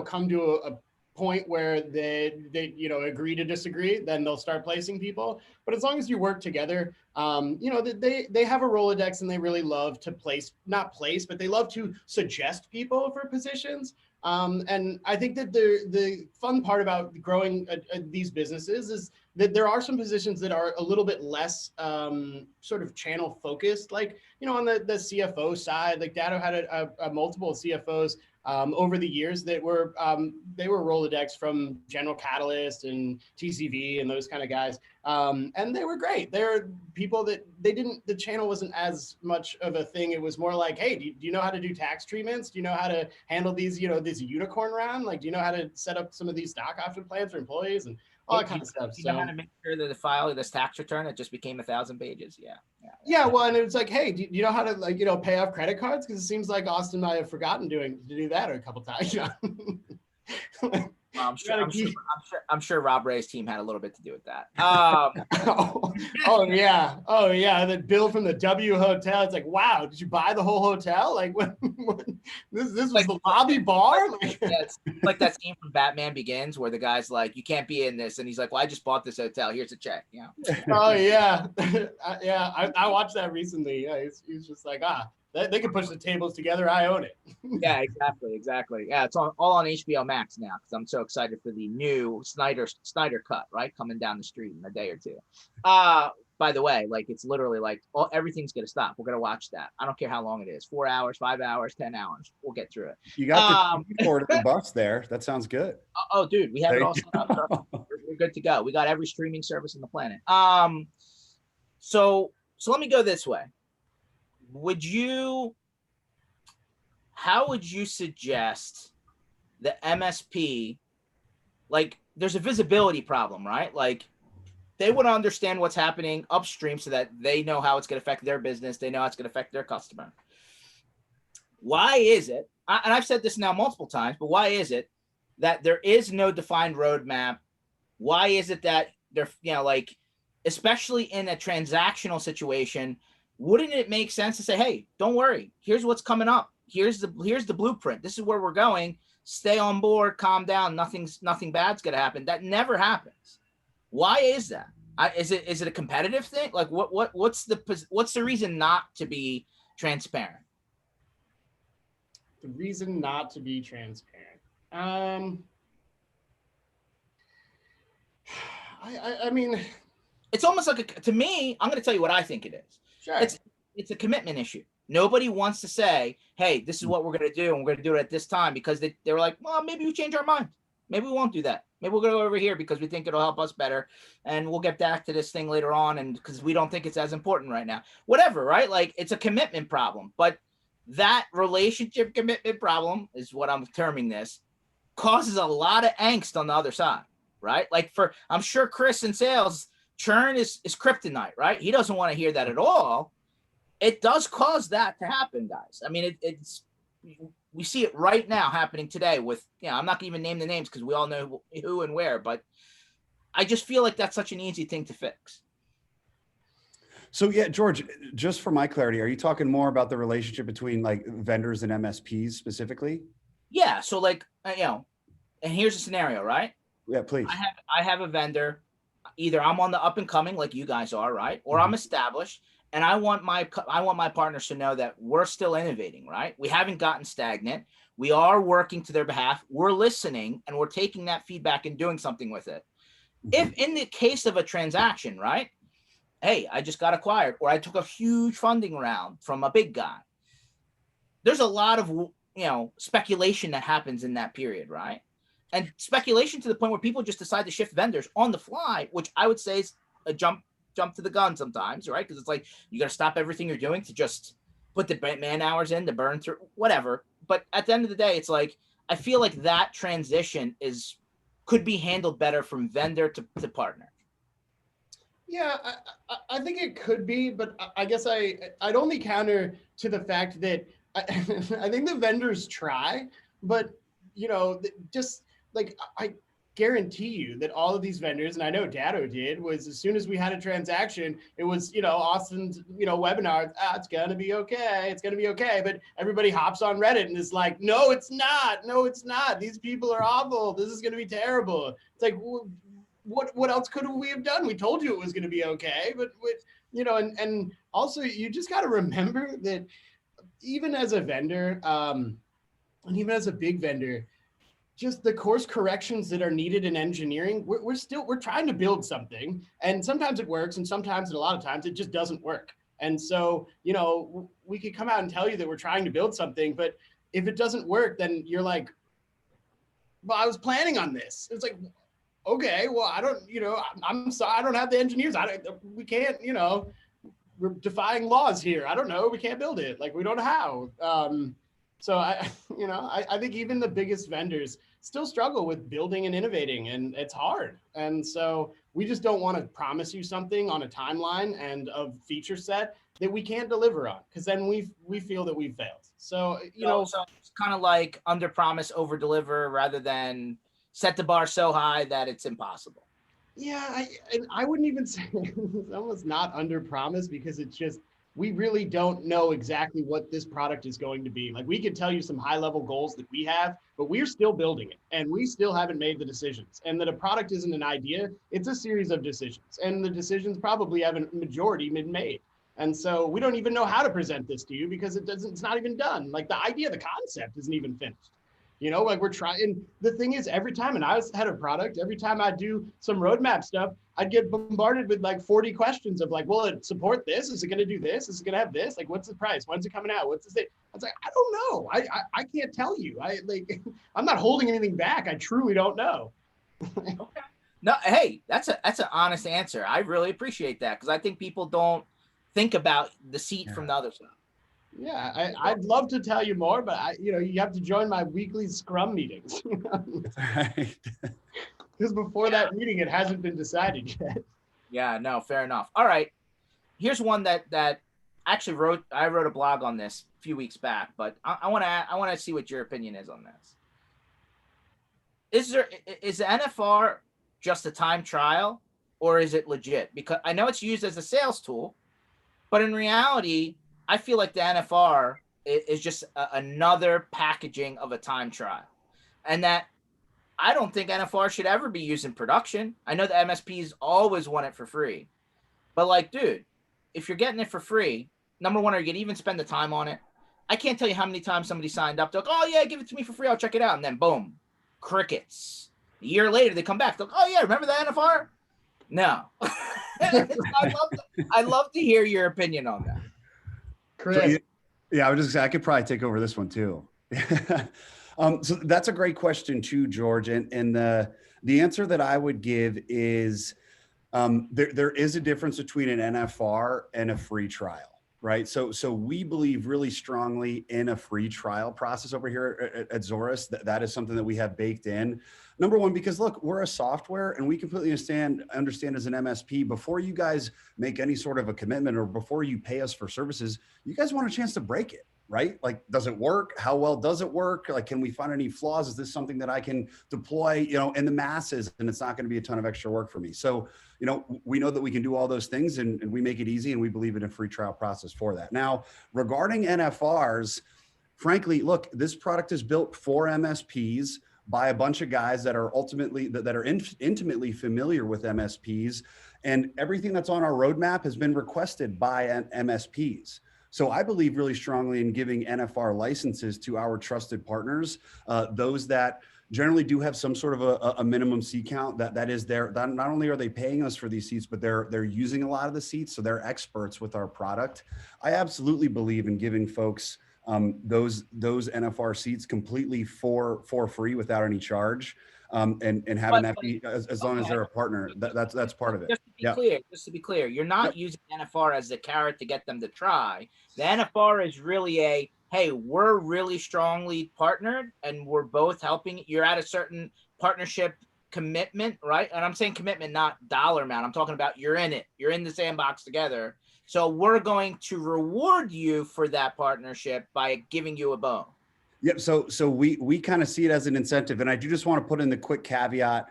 come to a point where they agree to disagree, then they'll start placing people. But as long as you work together, they have a Rolodex, and they really love to not place, but they love to suggest people for positions. And I think that the fun part about growing these businesses is that there are some positions that are a little bit less sort of channel focused, like, on the CFO side. Like Datto had a multiple CFOs over the years that were they were Rolodex from General Catalyst and TCV and those kind of guys. And they were great. They're people that the channel wasn't as much of a thing. It was more like, hey, do you know how to do tax treatments? Do you know how to handle these, this unicorn round? Like, do you know how to set up some of these stock option plans for employees and all that kind of stuff? You know how to make sure that the file of this tax return, it just became 1,000 pages. Yeah. Well, and it was like, hey, do you know how to pay off credit cards? Because it seems like Austin might have forgotten to do that a couple times. I'm sure Rob Ray's team had a little bit to do with that. Oh yeah. The bill from the W Hotel. It's like, wow, did you buy the whole hotel? Like, what this was like the lobby bar? It's like that scene from Batman Begins where the guy's like, you can't be in this, and he's like, well, I just bought this hotel. Here's a check. Oh yeah, yeah. I watched that recently. Yeah, he's just like, they can push the tables together. I own it. Yeah, exactly. Yeah, it's all on HBO Max now because I'm so excited for the new Snyder cut, right, coming down the street in a day or two. by the way, like it's literally like everything's gonna stop. We're gonna watch that. I don't care how long it is, 4 hours, 5 hours, 10 hours. We'll get through it. You got the board of the bus there. That sounds good. Oh, dude, we have There it all you set up. go. We're good to go. We got every streaming service on the planet. So let me go this way. How would you suggest the MSP, like there's a visibility problem, right? Like they want to understand what's happening upstream so that they know how it's going to affect their business. They know how it's going to affect their customer. Why is it, and I've said this now multiple times, but why is it that there is no defined roadmap? Why is it that they're, like, especially in a transactional situation, wouldn't it make sense to say, hey, don't worry, here's what's coming up. Here's the blueprint. This is where we're going. Stay on board, calm down. Nothing bad's going to happen. That never happens. Why is that? Is it a competitive thing? Like what's the reason not to be transparent? The reason not to be transparent. I mean, it's almost like to me, I'm going to tell you what I think it is. Sure. It's a commitment issue. Nobody wants to say, hey, this is what we're going to do, and we're going to do it at this time, because they were like, well, maybe we change our mind. Maybe we won't do that. Maybe we'll go over here because we think it'll help us better, and we'll get back to this thing later on, and because we don't think it's as important right now. Whatever, right? Like, it's a commitment problem. But that relationship commitment problem is what I'm terming this, causes a lot of angst on the other side, right? Like I'm sure Chris in sales, churn is kryptonite, right? He doesn't want to hear that at all. It does cause that to happen, guys. I mean, we see it right now happening today with, I'm not going to even name the names because we all know who and where, but I just feel like that's such an easy thing to fix. So yeah, George, just for my clarity, are you talking more about the relationship between like vendors and MSPs specifically? Yeah. So like, and here's a scenario, right? Yeah, please. I have a vendor. Either I'm on the up and coming like you guys are, right? Or I'm established, and I want my partners to know that we're still innovating, right? We haven't gotten stagnant. We are working to their behalf. We're listening, and we're taking that feedback and doing something with it. If in the case of a transaction, right? Hey, I just got acquired, or I took a huge funding round from a big guy. There's a lot of, speculation that happens in that period, right? And speculation to the point where people just decide to shift vendors on the fly, which I would say is a jump to the gun sometimes, right? Because it's like you got to stop everything you're doing to just put the man hours in to burn through whatever. But at the end of the day, it's like I feel like that transition could be handled better from vendor to partner. Yeah, I think it could be, but I guess I'd only counter to the fact that I think the vendors try, but just like I guarantee you that all of these vendors, and I know Datto did, was as soon as we had a transaction, it was, Austin's, webinar, it's going to be okay. It's going to be okay. But everybody hops on Reddit and is like, no, it's not. No, it's not. These people are awful. This is going to be terrible. It's like, what else could we have done? We told you it was going to be okay. But, and also you just got to remember that even as a vendor, and even as a big vendor, just the course corrections that are needed in engineering, we're trying to build something, and sometimes it works, and sometimes, and a lot of times, it just doesn't work. And so, we could come out and tell you that we're trying to build something, but if it doesn't work, then you're like, well, I was planning on this. It's like, okay, well, I don't, I'm sorry, I don't have the engineers. We can't, we're defying laws here. I don't know. We can't build it. Like, we don't know how. So I think even the biggest vendors still struggle with building and innovating, and it's hard. And so we just don't want to promise you something on a timeline and a feature set that we can't deliver on, because then we feel that we've failed. So, so it's kind of like under promise, over deliver, rather than set the bar so high that it's impossible. Yeah, I wouldn't even say it's almost not under promise, because it's just, we really don't know exactly what this product is going to be. Like, we could tell you some high level goals that we have, but we're still building it, and we still haven't made the decisions. And that a product isn't an idea, it's a series of decisions, and the decisions probably haven't majority been made. And so we don't even know how to present this to you, because it's not even done. Like, the idea, the concept isn't even finished. You know, like we're trying. The thing is, every time, and I was head of product, every time I do some roadmap stuff, I'd get bombarded with like 40 questions of like, will it support this? Is it going to do this? Is it going to have this? Like, what's the price? When's it coming out? What's the thing? I was like, I don't know. I can't tell you. I like, I'm not holding anything back. I truly don't know. Okay. No, hey, that's an honest answer. I really appreciate that because I think people don't think about the seat from the other side. Yeah, I'd love to tell you more, but you have to join my weekly Scrum meetings. Right. Because before that meeting, it hasn't been decided yet. Yeah, no, fair enough. All right, here's one that actually I wrote a blog on this a few weeks back, but I want to see what your opinion is on this. Is the NFR just a time trial or is it legit? Because I know it's used as a sales tool, but in reality, I feel like the NFR is just another packaging of a time trial, and that I don't think NFR should ever be used in production. I know the MSPs always want it for free, but like, dude, if you're getting it for free, number one, are you gonna even spend the time on it? I can't tell you how many times somebody signed up. They're like, oh yeah, give it to me for free. I'll check it out. And then boom, crickets. A year later, they come back. They're like, oh yeah, remember the NFR? No. I'd love to hear your opinion on that. Chris. So, yeah, I was just saying I could probably take over this one too. So that's a great question too, George. And the answer that I would give is there is a difference between an NFR and a free trial. Right. So we believe really strongly in a free trial process over here at Zorus. That is something that we have baked in. Number one, because look, we're a software and we completely understand as an MSP, before you guys make any sort of a commitment or before you pay us for services, you guys want a chance to break it. Right? Like, does it work? How well does it work? Like, can we find any flaws? Is this something that I can deploy, in the masses and it's not going to be a ton of extra work for me? So, we know that we can do all those things and we make it easy and we believe in a free trial process for that. Now, regarding NFRs, frankly, look, this product is built for MSPs by a bunch of guys that are intimately familiar with MSPs, and everything that's on our roadmap has been requested by MSPs. So I believe really strongly in giving NFR licenses to our trusted partners, those that generally do have some sort of a minimum seat count that is there. Not only are they paying us for these seats, but they're using a lot of the seats, so they're experts with our product. I absolutely believe in giving folks those NFR seats completely for free without any charge, and having that be as long as they're a partner. That's part of it. Just to be clear, you're not using NFR as the carrot to get them to try. The NFR is really hey, we're really strongly partnered and we're both helping. You're at a certain partnership commitment, right? And I'm saying commitment, not dollar amount. I'm talking about you're in it. You're in the sandbox together. So we're going to reward you for that partnership by giving you a bone. Yep. So we kind of see it as an incentive. And I do just want to put in the quick caveat.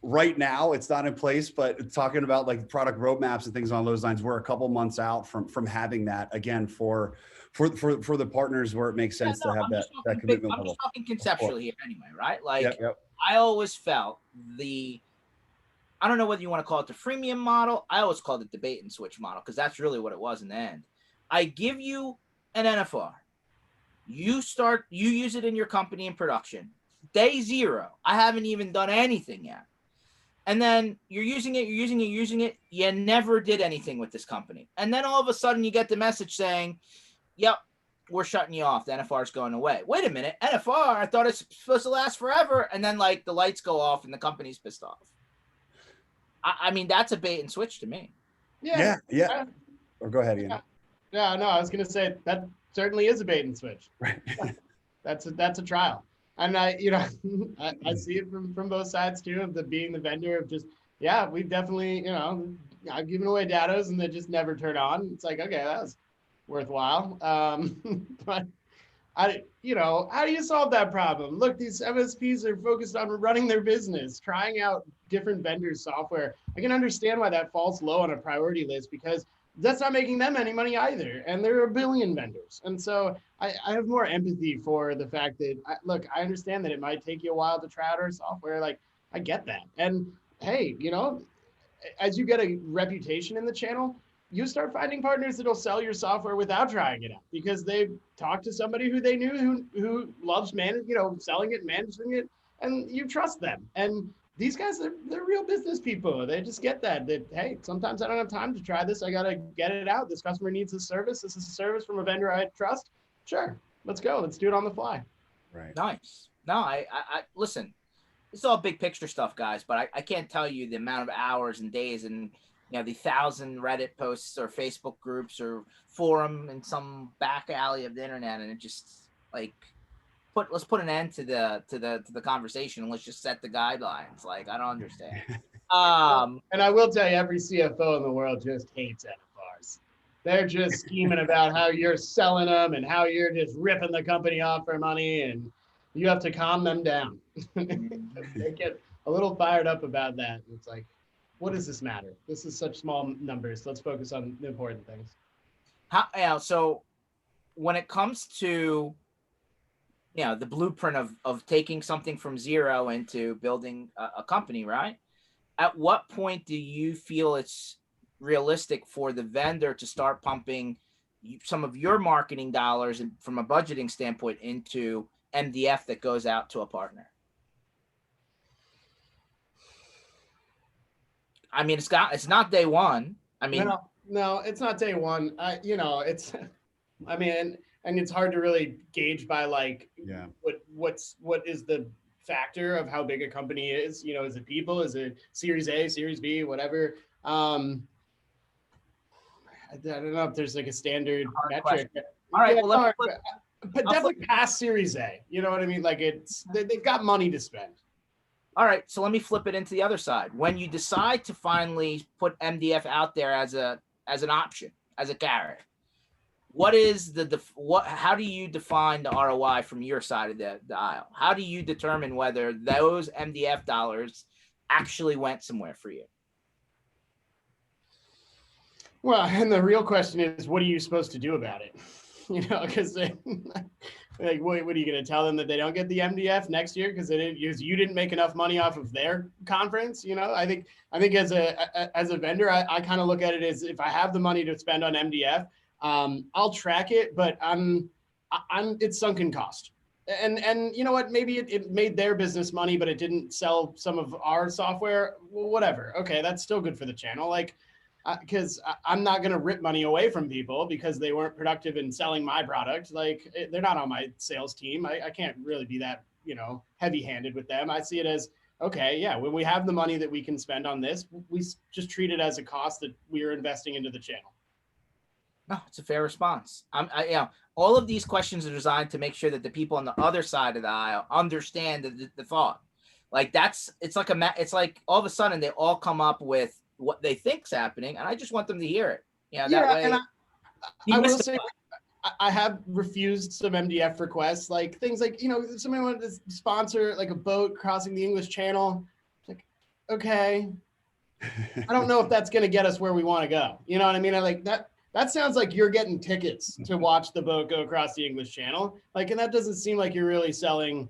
Right now it's not in place, but talking about like product roadmaps and things along those lines, we're a couple months out from having that again for the partners where it makes sense to have that commitment level. I'm just talking conceptually here anyway, right? Like I always felt I don't know whether you want to call it the freemium model. I always called it the bait and switch model because that's really what it was in the end. I give you an NFR. You use it in your company in production. Day zero, I haven't even done anything yet. And then you're using it. You never did anything with this company. And then all of a sudden you get the message saying, yep, we're shutting you off. The NFR is going away. Wait a minute. NFR, I thought it's supposed to last forever. And then like the lights go off and the company's pissed off. I mean, that's a bait and switch to me. Yeah. Or go ahead, Ian. Yeah, no, I was going to say that certainly is a bait and switch. Right. That's a trial. And I see it from both sides too, of being the vendor of just, we've definitely, I've given away datas and they just never turn on. It's like, okay, that was worthwhile. But how do you solve that problem? Look, these MSPs are focused on running their business, trying out different vendors' software. I can understand why that falls low on a priority list because that's not making them any money either. And there are a billion vendors. And so I have more empathy for the fact that, I understand that it might take you a while to try out our software. Like, I get that. And hey, as you get a reputation in the channel, you start finding partners that'll sell your software without trying it out because they've talked to somebody who they knew who loves selling it, managing it, and you trust them. And these guys, they're real business people. They just get that, hey, sometimes I don't have time to try this. I got to get it out. This customer needs this service. This is a service from a vendor I trust. Sure, let's go. Let's do it on the fly. Right. Nice. No, I listen, it's all big picture stuff, guys, but I can't tell you the amount of hours and days and, the 1,000 Reddit posts or Facebook groups or forum in some back alley of the internet. And it just like, let's put an end to the conversation and let's just set the guidelines. Like, I don't understand. And I will tell you, every CFO in the world just hates NFRs. They're just scheming about how you're selling them and how you're just ripping the company off for money, and you have to calm them down. They get a little fired up about that. It's like, what does this matter? This is such small numbers. Let's focus on the important things. So when it comes to the blueprint of taking something from zero into building a company, right? At what point do you feel it's realistic for the vendor to start pumping some of your marketing dollars and from a budgeting standpoint into MDF that goes out to a partner? I mean, it's not day one. I mean, no, it's not day one. And it's hard to really gauge by what is the factor of how big a company is. Is it people? Is it Series A, Series B, whatever? I don't know if there's like a standard metric. All right, but definitely past Series A. You know what I mean? Like they've got money to spend. All right, so let me flip it into the other side. When you decide to finally put MDF out there as an option, as a carrot, what is how do you define the ROI from your side of the aisle? How do you determine whether those MDF dollars actually went somewhere for you? Well, and the real question is, what are you supposed to do about it? Because like, what are you going to tell them, that they don't get the MDF next year because you didn't make enough money off of their conference? I think as a vendor, I kind of look at it as, if I have the money to spend on MDF, I'll track it, but it's sunken cost. And you know what? Maybe it made their business money, but it didn't sell some of our software. Well, whatever. Okay, that's still good for the channel. Like, because I'm not going to rip money away from people because they weren't productive in selling my product. Like, they're not on my sales team. I can't really be that, heavy-handed with them. I see it as, okay, yeah, when we have the money that we can spend on this, we just treat it as a cost that we are investing into the channel. No, it's a fair response. All of these questions are designed to make sure that the people on the other side of the aisle understand the thought. Like, it's like all of a sudden they all come up with what they think's happening, and I just want them to hear it. That way. And I will say, I have refused some MDF requests, like things like, somebody wanted to sponsor like a boat crossing the English Channel. Like, okay, I don't know if that's going to get us where we want to go. You know what I mean? I like that. That sounds like you're getting tickets to watch the boat go across the English Channel. Like, and that doesn't seem like you're really selling,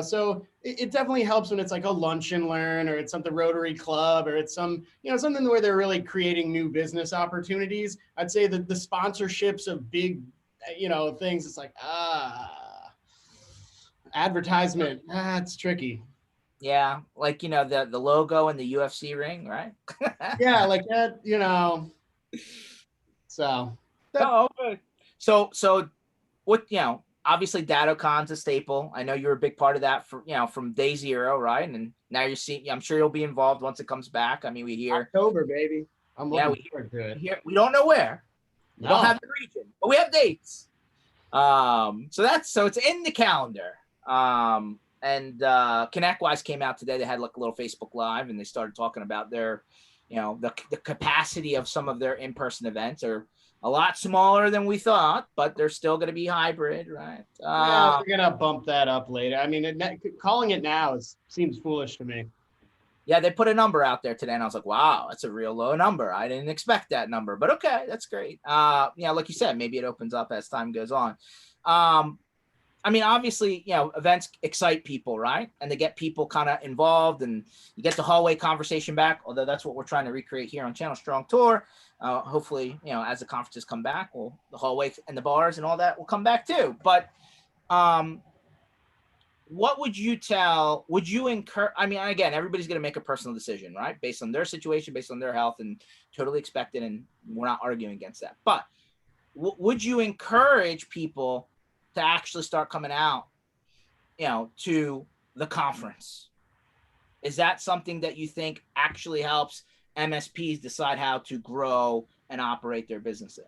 so it definitely helps when it's like a lunch and learn, or it's something Rotary Club, or it's some, something where they're really creating new business opportunities. I'd say that the sponsorships of big, things, it's like, advertisement, it's tricky. Yeah. Like, the logo and the UFC ring, right? Yeah. Like that, So. Okay. So what, obviously DataCon's a staple. I know you're a big part of that from day zero, right? And now I'm sure you'll be involved once it comes back. I mean, we hear October, baby. I'm looking forward to it. We don't know where. We don't have the region, but we have dates. So it's in the calendar. And ConnectWise came out today. They had like a little Facebook Live, and they started talking about their, the capacity of some of their in-person events are a lot smaller than we thought, but they're still going to be hybrid, right? Yeah, we're going to bump that up later. I mean, calling it now seems foolish to me. Yeah, they put a number out there today, and I was like, wow, that's a real low number. I didn't expect that number, but okay, that's great. Like you said, maybe it opens up as time goes on. I mean, obviously, events excite people, right? And they get people kind of involved, and you get the hallway conversation back, although that's what we're trying to recreate here on Channel Strong Tour. Hopefully, as the conferences come back, the hallway and the bars and all that will come back too. But what would you encourage? I mean, again, everybody's going to make a personal decision, right? Based on their situation, based on their health, and totally expected. And we're not arguing against that. But would you encourage people to actually start coming out, to the conference? Is that something that you think actually helps MSPs decide how to grow and operate their businesses?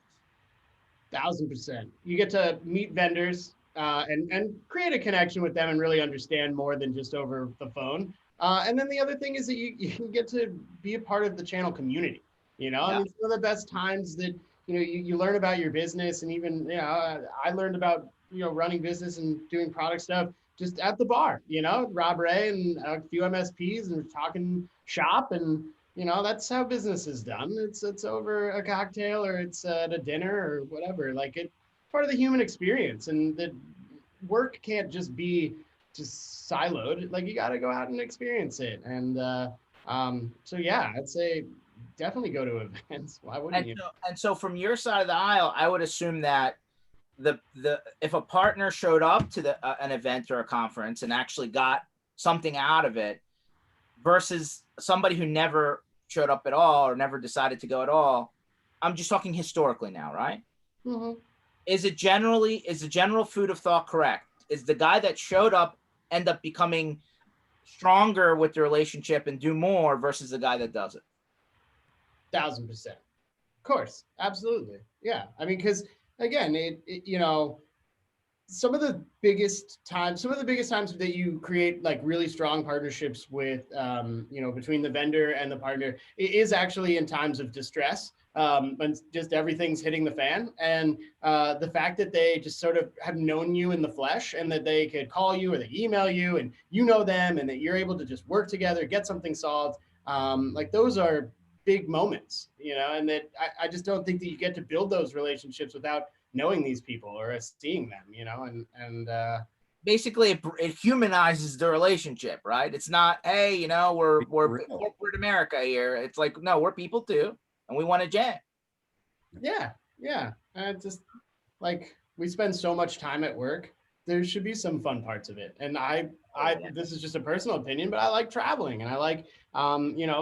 1,000%. You get to meet vendors and create a connection with them and really understand more than just over the phone. And then the other thing is that you get to be a part of the channel community. Yeah. I mean, it's one of the best times that you learn about your business, and even I learned about running business and doing product stuff just at the bar. Rob Ray and a few MSPs, and we're talking shop, and that's how business is done. It's over a cocktail, or it's at a dinner or whatever. Like, it's part of the human experience, and that work can't just be just siloed. Like, you got to go out and experience it. And so yeah, I'd say definitely go to events. Why wouldn't you? And so from your side of the aisle, I would assume that if a partner showed up to an event or a conference and actually got something out of it, versus somebody who never showed up at all or never decided to go at all, I'm just talking historically now, right? Mm-hmm. Is the general food of thought correct? Is the guy that showed up end up becoming stronger with the relationship and do more versus the guy that doesn't? 1,000%. Of course. Absolutely. Yeah. I mean, because again, some of the biggest times that you create like really strong partnerships with, between the vendor and the partner, it is actually in times of distress, when just everything's hitting the fan. And the fact that they just sort of have known you in the flesh, and that they could call you or they email you and them, and that you're able to just work together, get something solved. Like, those are big moments, and that I just don't think that you get to build those relationships without knowing these people or seeing them, and basically it humanizes the relationship, right? It's not, hey, we're corporate America here. It's like, no, we're people too, and we want to jam. Yeah. And just like, we spend so much time at work, there should be some fun parts of it. And this is just a personal opinion, but I like traveling, and I like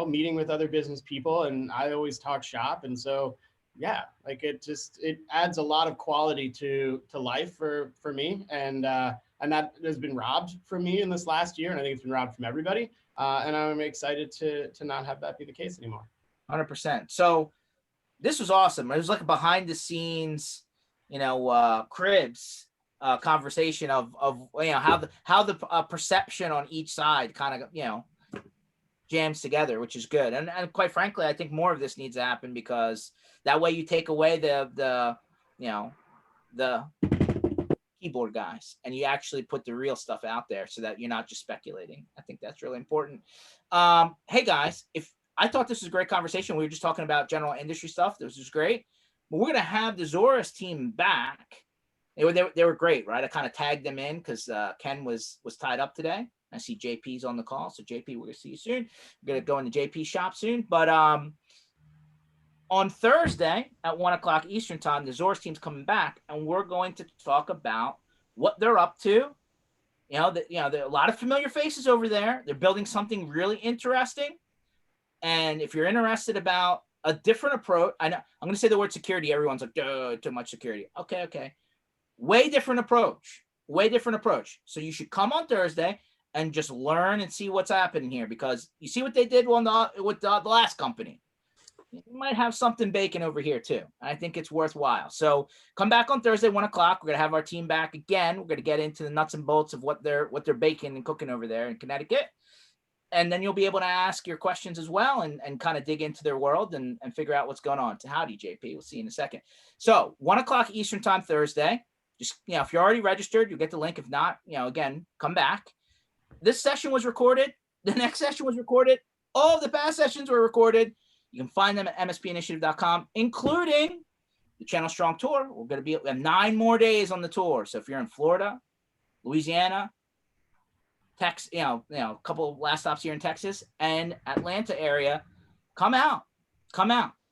meeting with other business people, and I always talk shop. And so yeah, like, it adds a lot of quality to life for me, and that has been robbed from me in this last year, and I think it's been robbed from everybody, and I'm excited to not have that be the case anymore. 100%. So this was awesome. It was like a behind the scenes, cribs conversation of how the perception on each side kind of jams together, which is good. And quite frankly, I think more of this needs to happen, because that way you take away the keyboard guys, and you actually put the real stuff out there, so that you're not just speculating. I think that's really important. Hey guys, I thought this was a great conversation. We were just talking about general industry stuff. This was great. But we're going to have the Zorus team back. They were great, right? I kind of tagged them in because Ken was tied up today. I see JP's on the call. So JP, we're going to see you soon. We're going to go in the JP shop soon. But on Thursday at 1:00 Eastern time, the Zorus team's coming back, and we're going to talk about what they're up to. There are a lot of familiar faces over there. They're building something really interesting. And if you're interested about a different approach, I know I'm going to say the word security. Everyone's like, duh, too much security. Okay. Way different approach. So you should come on Thursday and just learn and see what's happening here, because you see what they did with the last company. You might have something baking over here too. I think it's worthwhile. So come back on Thursday, 1:00. We're going to have our team back again. We're going to get into the nuts and bolts of what they're baking and cooking over there in Connecticut. And then you'll be able to ask your questions as well, and kind of dig into their world and figure out what's going on. So howdy, JP. We'll see you in a second. So 1:00 Eastern time Thursday. Just, if you're already registered, you'll get the link. If not, again, come back. This session was recorded. The next session was recorded. All of the past sessions were recorded. You can find them at mspinitiative.com, including the Channel Strong Tour. We have 9 more days on the tour. So if you're in Florida, Louisiana, Texas, a couple of last stops here in Texas and Atlanta area, come out.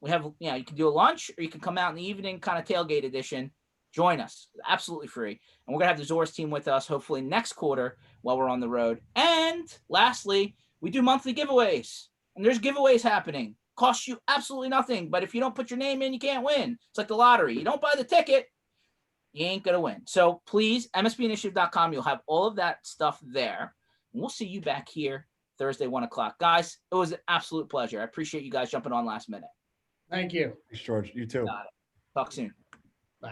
We have, you can do a lunch or you can come out in the evening, kind of tailgate edition. Join us. Absolutely free. And we're going to have the Zorus team with us hopefully next quarter while we're on the road. And lastly, we do monthly giveaways. And there's giveaways happening. Costs you absolutely nothing. But if you don't put your name in, you can't win. It's like the lottery. You don't buy the ticket, you ain't going to win. So please, mspinitiative.com. You'll have all of that stuff there. And we'll see you back here Thursday, 1 o'clock. Guys, it was an absolute pleasure. I appreciate you guys jumping on last minute. Thank you. Thanks, George. You too. Got it. Talk soon.